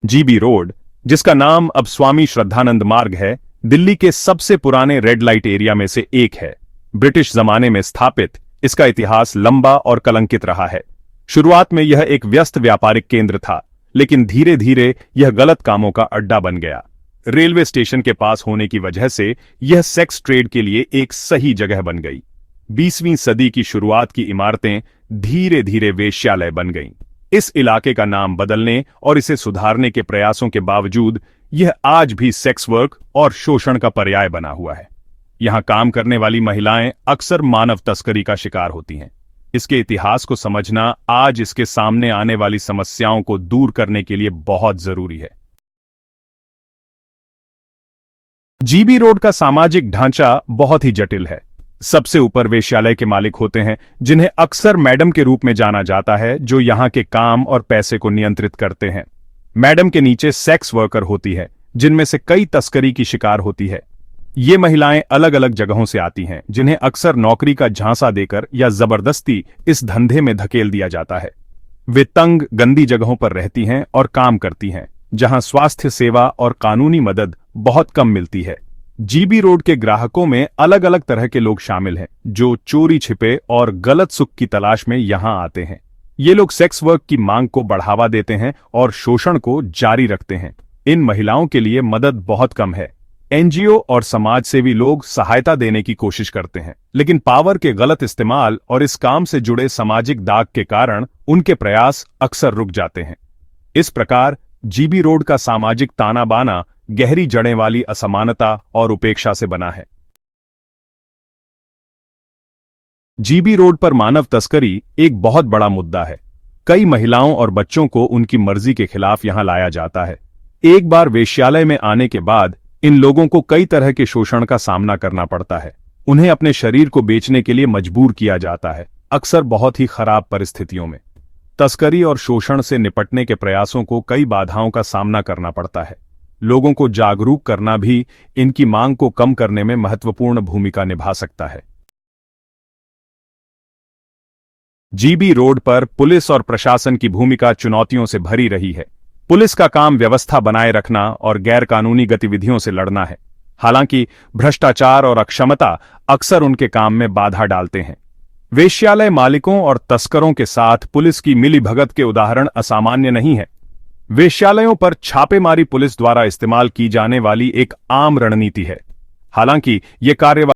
GB road, जिसका नाम अब स्वामी श्रद्धानंद मार्ग है, दिल्ली के सबसे पुराने रेड लाइट एरिया में से एक है। ब्रिटिश जमाने में स्थापित इसका इतिहास लंबा और कलंकित रहा है। शुरुआत में यह एक व्यस्त व्यापारिक केंद्र था, लेकिन धीरे धीरे यह गलत कामों का अड्डा बन गया। रेलवे स्टेशन के पास होने की वजह से यह सेक्स ट्रेड के लिए एक सही जगह बन गई। 20वीं सदी की शुरुआत की इमारतें धीरे धीरे वेश्यालय बन गईं। इस इलाके का नाम बदलने और इसे सुधारने के प्रयासों के बावजूद यह आज भी सेक्स वर्क और शोषण का पर्याय बना हुआ है। यहां काम करने वाली महिलाएं अक्सर मानव तस्करी का शिकार होती हैं। इसके इतिहास को समझना आज इसके सामने आने वाली समस्याओं को दूर करने के लिए बहुत जरूरी है। जीबी रोड का सामाजिक ढांचा बहुत ही जटिल है। सबसे ऊपर वेश्यालय के मालिक होते हैं, जिन्हें अक्सर मैडम के रूप में जाना जाता है, जो यहां के काम और पैसे को नियंत्रित करते हैं। मैडम के नीचे सेक्स वर्कर होती है, जिनमें से कई तस्करी की शिकार होती है। ये महिलाएं अलग अलग जगहों से आती हैं, जिन्हें अक्सर नौकरी का झांसा देकर या जबरदस्ती इस धंधे में धकेल दिया जाता है। वे तंग, गंदी जगहों पर रहती हैं और काम करती हैं, जहां स्वास्थ्य सेवा और कानूनी मदद बहुत कम मिलती है। जीबी रोड के ग्राहकों में अलग अलग तरह के लोग शामिल हैं, जो चोरी छिपे और गलत सुख की तलाश में यहां आते हैं। ये लोग सेक्स वर्क की मांग को बढ़ावा देते हैं और शोषण को जारी रखते हैं। इन महिलाओं के लिए मदद बहुत कम है। एनजीओ और समाजसेवी लोग सहायता देने की कोशिश करते हैं, लेकिन पावर के गलत इस्तेमाल और इस काम से जुड़े सामाजिक दाग के कारण उनके प्रयास अक्सर रुक जाते हैं। इस प्रकार जीबी रोड का सामाजिक ताना बाना गहरी जड़ें वाली असमानता और उपेक्षा से बना है। जीबी रोड पर मानव तस्करी एक बहुत बड़ा मुद्दा है। कई महिलाओं और बच्चों को उनकी मर्जी के खिलाफ यहां लाया जाता है। एक बार वेश्यालय में आने के बाद इन लोगों को कई तरह के शोषण का सामना करना पड़ता है। उन्हें अपने शरीर को बेचने के लिए मजबूर किया जाता है, अक्सर बहुत ही खराब परिस्थितियों में। तस्करी और शोषण से निपटने के प्रयासों को कई बाधाओं का सामना करना पड़ता है। लोगों को जागरूक करना भी इनकी मांग को कम करने में महत्वपूर्ण भूमिका निभा सकता है। जीबी रोड पर पुलिस और प्रशासन की भूमिका चुनौतियों से भरी रही है। पुलिस का काम व्यवस्था बनाए रखना और गैरकानूनी गतिविधियों से लड़ना है। हालांकि भ्रष्टाचार और अक्षमता अक्सर उनके काम में बाधा डालते हैं। वेश्यालय मालिकों और तस्करों के साथ पुलिस की मिलीभगत के उदाहरण असामान्य नहीं है। वेश्यालयों पर छापेमारी पुलिस द्वारा इस्तेमाल की जाने वाली एक आम रणनीति है। हालांकि यह कार्यवाही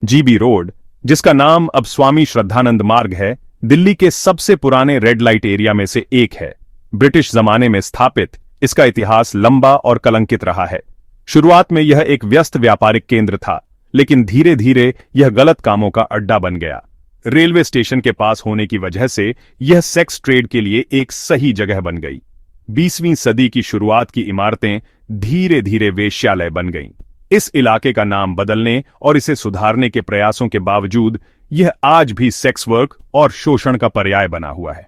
जीबी रोड, जिसका नाम अब स्वामी श्रद्धानंद मार्ग है, दिल्ली के सबसे पुराने रेड लाइट एरिया में से एक है। ब्रिटिश जमाने में स्थापित इसका इतिहास लंबा और कलंकित रहा है। शुरुआत में यह एक व्यस्त व्यापारिक केंद्र था, लेकिन धीरे धीरे यह गलत कामों का अड्डा बन गया। रेलवे स्टेशन के पास होने की वजह से यह सेक्स ट्रेड के लिए एक सही जगह बन गई। 20वीं सदी की शुरुआत की इमारतें धीरे धीरे वेश्यालय बन गईं। इस इलाके का नाम बदलने और इसे सुधारने के प्रयासों के बावजूद यह आज भी सेक्स वर्क और शोषण का पर्याय बना हुआ है।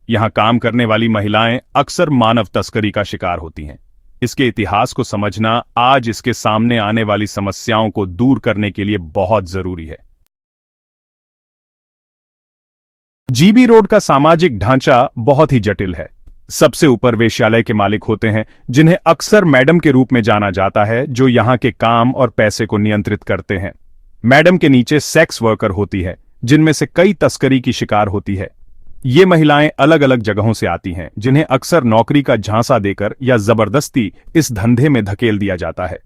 यहां काम करने वाली महिलाएं अक्सर मानव तस्करी का शिकार होती हैं। इसके इतिहास को समझना आज इसके सामने आने वाली समस्याओं को दूर करने के लिए बहुत जरूरी है। जीबी रोड का सामाजिक ढांचा बहुत ही जटिल है। सबसे ऊपर वेश्यालय के मालिक होते हैं, जिन्हें अक्सर मैडम के रूप में जाना जाता है, जो यहां के काम और पैसे को नियंत्रित करते हैं। मैडम के नीचे सेक्स वर्कर होती है, जिनमें से कई तस्करी की शिकार होती है। ये महिलाएं अलग अलग जगहों से आती हैं, जिन्हें अक्सर नौकरी का झांसा देकर या जबरदस्ती इस धंधे में धकेल दिया जाता है।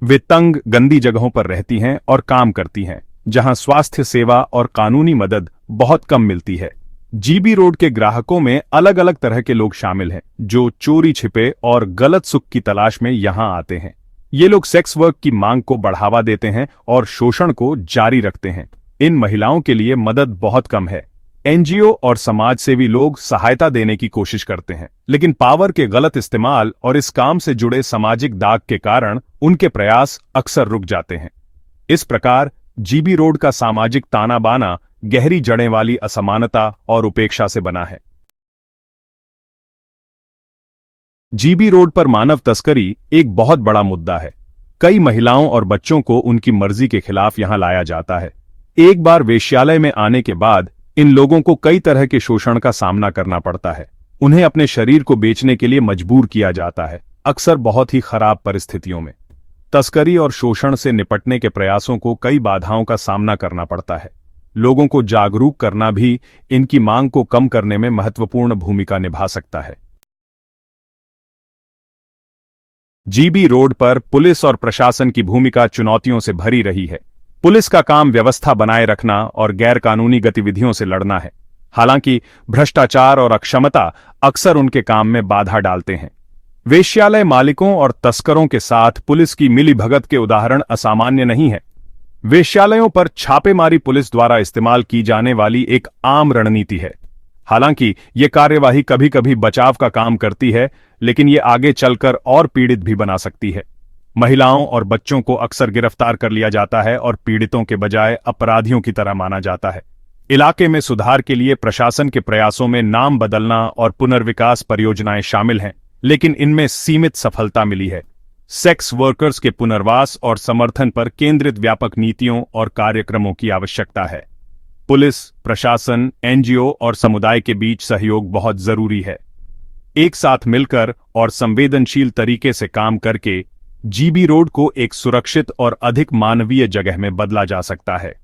वे तंग, गंदी जगहों पर रहती हैं और काम करती हैं, जहां स्वास्थ्य सेवा और कानूनी मदद बहुत कम मिलती है। जीबी रोड के ग्राहकों में अलग अलग तरह के लोग शामिल हैं, जो चोरी छिपे और गलत सुख की तलाश में यहां आते हैं। ये लोग सेक्स वर्क की मांग को बढ़ावा देते हैं और शोषण को जारी रखते हैं। इन महिलाओं के लिए मदद बहुत कम है। एनजीओ और समाजसेवी लोग सहायता देने की कोशिश करते हैं, लेकिन पावर के गलत इस्तेमाल और इस काम से जुड़े सामाजिक दाग के कारण उनके प्रयास अक्सर रुक जाते हैं। इस प्रकार जीबी रोड का सामाजिक ताना बाना गहरी जड़ें वाली असमानता और उपेक्षा से बना है। जीबी रोड पर मानव तस्करी एक बहुत बड़ा मुद्दा है। कई महिलाओं और बच्चों को उनकी मर्जी के खिलाफ यहां लाया जाता है। एक बार वेश्यालय में आने के बाद इन लोगों को कई तरह के शोषण का सामना करना पड़ता है। उन्हें अपने शरीर को बेचने के लिए मजबूर किया जाता है, अक्सर बहुत ही खराब परिस्थितियों में। तस्करी और शोषण से निपटने के प्रयासों को कई बाधाओं का सामना करना पड़ता है। लोगों को जागरूक करना भी इनकी मांग को कम करने में महत्वपूर्ण भूमिका निभा सकता है। जीबी रोड पर पुलिस और प्रशासन की भूमिका चुनौतियों से भरी रही है। पुलिस का काम व्यवस्था बनाए रखना और गैरकानूनी गतिविधियों से लड़ना है। हालांकि भ्रष्टाचार और अक्षमता अक्सर उनके काम में बाधा डालते हैं। वेश्यालय मालिकों और तस्करों के साथ पुलिस की मिलीभगत के उदाहरण असामान्य नहीं है। वेश्यालयों पर छापेमारी पुलिस द्वारा इस्तेमाल की जाने वाली एक आम रणनीति है। हालांकि ये कार्यवाही कभी कभी बचाव का काम करती है, लेकिन ये आगे चलकर और पीड़ित भी बना सकती है। महिलाओं और बच्चों को अक्सर गिरफ्तार कर लिया जाता है और पीड़ितों के बजाय अपराधियों की तरह माना जाता है। इलाके में सुधार के लिए प्रशासन के प्रयासों में नाम बदलना और पुनर्विकास परियोजनाएं शामिल हैं, लेकिन इनमें सीमित सफलता मिली है। सेक्स वर्कर्स के पुनर्वास और समर्थन पर केंद्रित व्यापक नीतियों और कार्यक्रमों की आवश्यकता है। पुलिस, प्रशासन, एनजीओ और समुदाय के बीच सहयोग बहुत जरूरी है। एक साथ मिलकर और संवेदनशील तरीके से काम करके जीबी रोड को एक सुरक्षित और अधिक मानवीय जगह में बदला जा सकता है।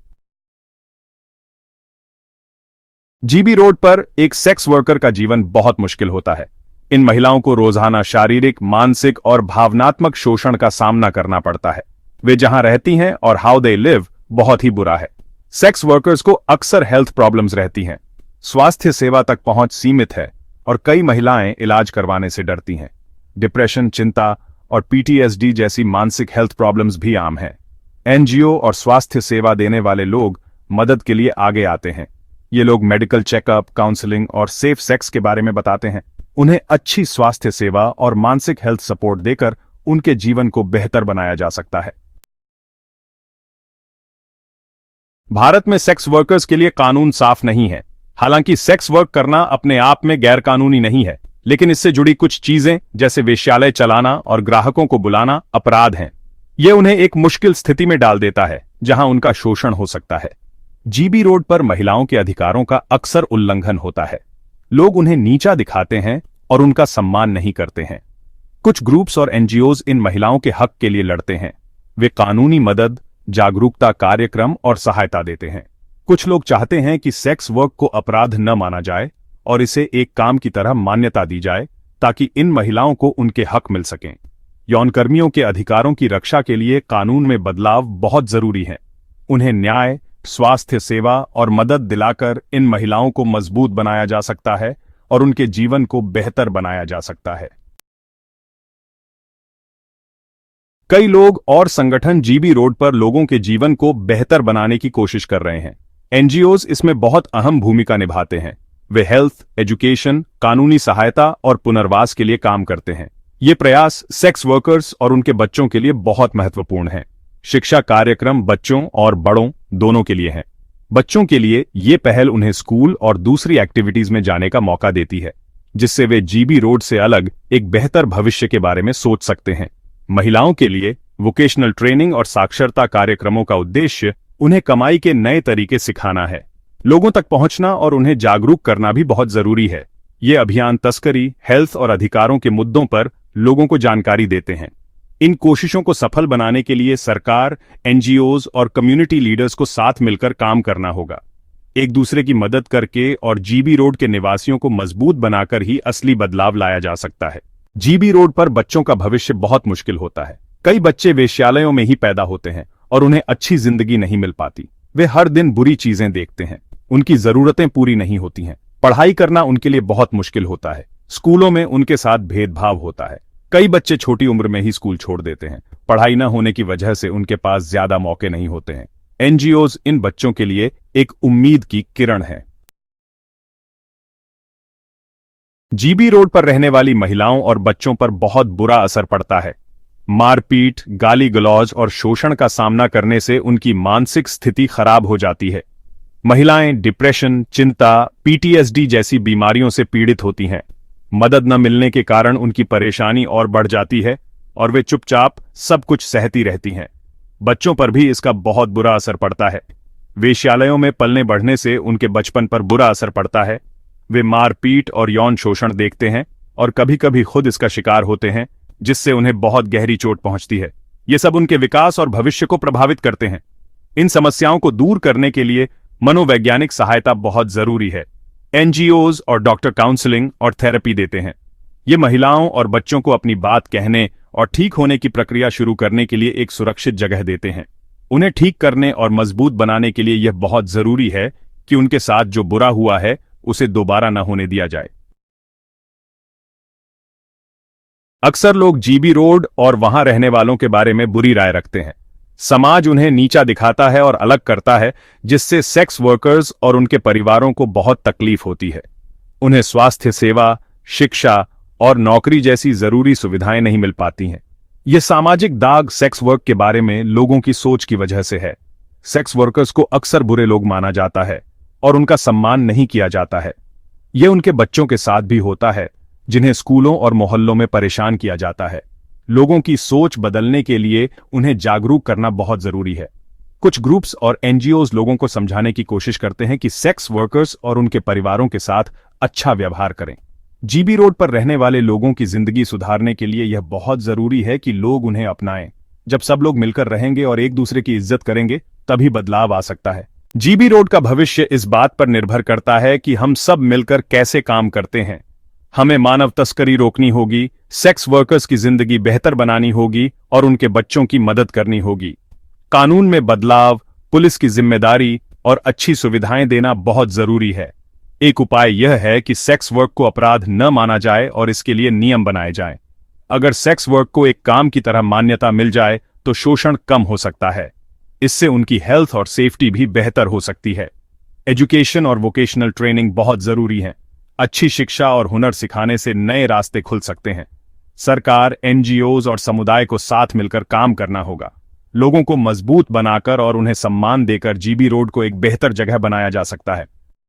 जीबी रोड पर एक सेक्स वर्कर का जीवन बहुत मुश्किल होता है। इन महिलाओं को रोजाना शारीरिक, मानसिक और भावनात्मक शोषण का सामना करना पड़ता है। वे जहां रहती हैं और हाउ दे लिव बहुत ही बुरा है। सेक्स वर्कर्स को अक्सर हेल्थ प्रॉब्लम्स रहती हैं, स्वास्थ्य सेवा तक पहुंच सीमित है और कई महिलाएं इलाज करवाने से डरती हैं। डिप्रेशन, चिंता और पीटीएसडी जैसी मानसिक हेल्थ प्रॉब्लम्स भी आम हैं। एनजीओ और स्वास्थ्य सेवा देने वाले लोग मदद के लिए आगे आते हैं। ये लोग मेडिकल चेकअप, काउंसलिंग और सेफ सेक्स के बारे में बताते हैं। उन्हें अच्छी स्वास्थ्य सेवा और मानसिक हेल्थ सपोर्ट देकर उनके जीवन को बेहतर बनाया जा सकता है। भारत में सेक्स वर्कर्स के लिए कानून साफ नहीं है। हालांकि सेक्स वर्क करना अपने आप में गैरकानूनी नहीं है, लेकिन इससे जुड़ी कुछ चीजें जैसे वेश्यालय चलाना और ग्राहकों को बुलाना अपराध हैं। यह उन्हें एक मुश्किल स्थिति में डाल देता है जहां उनका शोषण हो सकता है। जीबी रोड पर महिलाओं के अधिकारों का अक्सर उल्लंघन होता है। लोग उन्हें नीचा दिखाते हैं और उनका सम्मान नहीं करते हैं। कुछ ग्रुप्स और एनजीओज इन महिलाओं के हक के लिए लड़ते हैं। वे कानूनी मदद, जागरूकता कार्यक्रम और सहायता देते हैं। कुछ लोग चाहते हैं कि सेक्स वर्क को अपराध न माना जाए और इसे एक काम की तरह मान्यता दी जाए ताकि इन महिलाओं को उनके हक मिल सकें। यौनकर्मियों के अधिकारों की रक्षा के लिए कानून में बदलाव बहुत जरूरी है। उन्हें न्याय, स्वास्थ्य सेवा और मदद दिलाकर इन महिलाओं को मजबूत बनाया जा सकता है और उनके जीवन को बेहतर बनाया जा सकता है। कई लोग और संगठन जीबी रोड पर लोगों के जीवन को बेहतर बनाने की कोशिश कर रहे हैं। एनजीओज इसमें बहुत अहम भूमिका निभाते हैं। वे हेल्थ, एजुकेशन, कानूनी सहायता और पुनर्वास के लिए काम करते हैं। ये प्रयास सेक्स वर्कर्स और उनके बच्चों के लिए बहुत महत्वपूर्ण हैं। शिक्षा कार्यक्रम बच्चों और बड़ों दोनों के लिए हैं। बच्चों के लिए ये पहल उन्हें स्कूल और दूसरी एक्टिविटीज में जाने का मौका देती है, जिससे वे जीबी रोड से अलग एक बेहतर भविष्य के बारे में सोच सकते हैं। महिलाओं के लिए वोकेशनल ट्रेनिंग और साक्षरता कार्यक्रमों का उद्देश्य उन्हें कमाई के नए तरीके सिखाना है। लोगों तक पहुंचना और उन्हें जागरूक करना भी बहुत जरूरी है। ये अभियान तस्करी, हेल्थ और अधिकारों के मुद्दों पर लोगों को जानकारी देते हैं। इन कोशिशों को सफल बनाने के लिए सरकार, एनजीओज और कम्युनिटी लीडर्स को साथ मिलकर काम करना होगा। एक दूसरे की मदद करके और जीबी रोड के निवासियों को मजबूत बनाकर ही असली बदलाव लाया जा सकता है। जीबी रोड पर बच्चों का भविष्य बहुत मुश्किल होता है। कई बच्चे वेश्यालयों में ही पैदा होते हैं और उन्हें अच्छी जिंदगी नहीं मिल पाती। वे हर दिन बुरी चीजें देखते हैं। उनकी जरूरतें पूरी नहीं होती हैं। पढ़ाई करना उनके लिए बहुत मुश्किल होता है। स्कूलों में उनके साथ भेदभाव होता है। कई बच्चे छोटी उम्र में ही स्कूल छोड़ देते हैं। पढ़ाई न होने की वजह से उनके पास ज्यादा मौके नहीं होते हैं। एनजीओज इन बच्चों के लिए एक उम्मीद की किरण है। जीबी रोड पर रहने वाली महिलाओं और बच्चों पर बहुत बुरा असर पड़ता है। मारपीट, गाली गलौज और शोषण का सामना करने से उनकी मानसिक स्थिति खराब हो जाती है। महिलाएं डिप्रेशन, चिंता, पीटीएसडी जैसी बीमारियों से पीड़ित होती हैं। मदद न मिलने के कारण उनकी परेशानी और बढ़ जाती है और वे चुपचाप सब कुछ सहती रहती हैं। बच्चों पर भी इसका बहुत बुरा असर पड़ता है। वेश्यालयों में पलने बढ़ने से उनके बचपन पर बुरा असर पड़ता है। वे मारपीट और यौन शोषण देखते हैं और कभी कभी खुद इसका शिकार होते हैं, जिससे उन्हें बहुत गहरी चोट पहुंचती है। ये सब उनके विकास और भविष्य को प्रभावित करते हैं। इन समस्याओं को दूर करने के लिए मनोवैज्ञानिक सहायता बहुत जरूरी है। एनजीओज और डॉक्टर काउंसलिंग और थेरेपी देते हैं। ये महिलाओं और बच्चों को अपनी बात कहने और ठीक होने की प्रक्रिया शुरू करने के लिए एक सुरक्षित जगह देते हैं। उन्हें ठीक करने और मजबूत बनाने के लिए यह बहुत जरूरी है कि उनके साथ जो बुरा हुआ है उसे दोबारा न होने दिया जाए। अक्सर लोग जीबी रोड और वहां रहने वालों के बारे में बुरी राय रखते हैं। समाज उन्हें नीचा दिखाता है और अलग करता है, जिससे सेक्स वर्कर्स और उनके परिवारों को बहुत तकलीफ होती है। उन्हें स्वास्थ्य सेवा, शिक्षा और नौकरी जैसी जरूरी सुविधाएं नहीं मिल पाती हैं। यह सामाजिक दाग सेक्स वर्क के बारे में लोगों की सोच की वजह से है। सेक्स वर्कर्स को अक्सर बुरे लोग माना जाता है और उनका सम्मान नहीं किया जाता है। यह उनके बच्चों के साथ भी होता है, जिन्हें स्कूलों और मोहल्लों में परेशान किया जाता है। लोगों की सोच बदलने के लिए उन्हें जागरूक करना बहुत जरूरी है। कुछ ग्रुप्स और एनजीओज लोगों को समझाने की कोशिश करते हैं कि सेक्स वर्कर्स और उनके परिवारों के साथ अच्छा व्यवहार करें। जीबी रोड पर रहने वाले लोगों की जिंदगी सुधारने के लिए यह बहुत जरूरी है कि लोग उन्हें अपनाएं। जब सब लोग मिलकर रहेंगे और एक दूसरे की इज्जत करेंगे, तभी बदलाव आ सकता है। जीबी रोड का भविष्य इस बात पर निर्भर करता है कि हम सब मिलकर कैसे काम करते हैं। हमें मानव तस्करी रोकनी होगी, सेक्स वर्कर्स की जिंदगी बेहतर बनानी होगी और उनके बच्चों की मदद करनी होगी। कानून में बदलाव, पुलिस की जिम्मेदारी और अच्छी सुविधाएं देना बहुत जरूरी है। एक उपाय यह है कि सेक्स वर्क को अपराध न माना जाए और इसके लिए नियम बनाए जाएं। अगर सेक्स वर्क को एक काम की तरह मान्यता मिल जाए तो शोषण कम हो सकता है। इससे उनकी हेल्थ और सेफ्टी भी बेहतर हो सकती है। एजुकेशन और वोकेशनल ट्रेनिंग बहुत जरूरी है। अच्छी शिक्षा और हुनर सिखाने से नए रास्ते खुल सकते हैं। सरकार, एनजीओज और समुदाय को साथ मिलकर काम करना होगा। लोगों को मजबूत बनाकर और उन्हें सम्मान देकर जीबी रोड को एक बेहतर जगह बनाया जा सकता है।